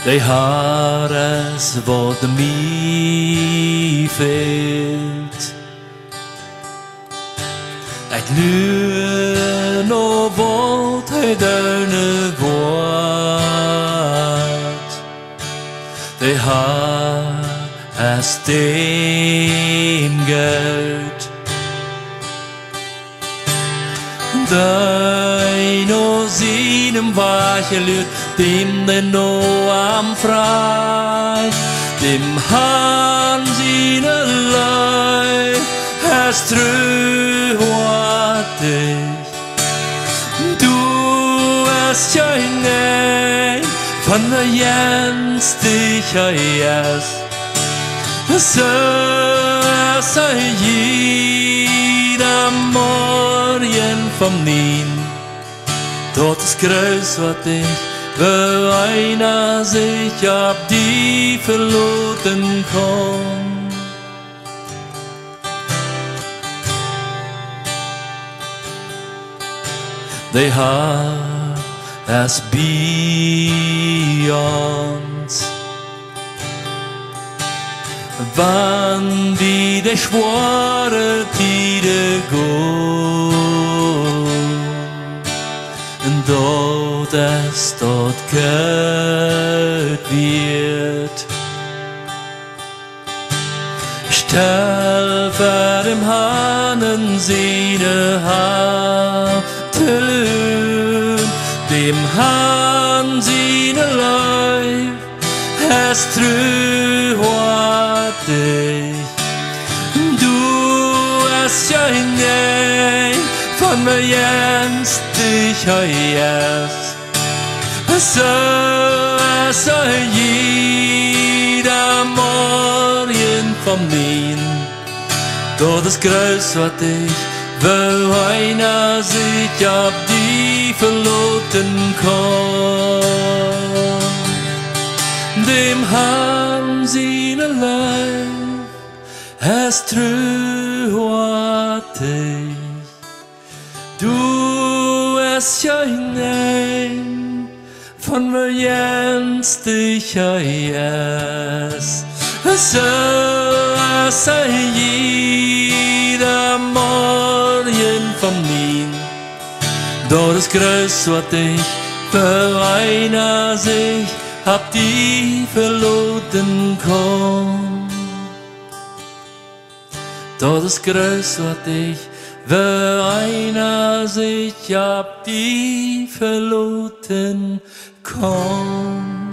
de har es vad mig fehlt. Ett lön och våld är dörne vårt. De har es dem gött. Dein och sinem vachelut, dem den nå am frei, dem han sine löj, es tröhat dich. Du es känner, von der Jens dich heies, så sei jeder morgen vom Nien. Dort ist größ, wat ich beweiner sich ab die verloten komm. They have as beyond. Wann wie der schwere Tide go, und dort es dort gehört wird. Stell vor dem Hahnen seine Hartelön, dem Hahn seine Leib, es trüht dich. Du es ja hinein, von mir jens dich heies. So soll jeder morgen vom Nien. Dort ist größ, wat ich will einer sich ab die verloten komm. Dem haben sie ne Leib, es trüht dich. Du es ja hinein, von mir jens dich heies. So sei jeder morgen vom Nien. Dort ist größ, wat ich für einer sich hab die verloten komm. Dort ist größ, wat ich für einer sich hab die verloten komm.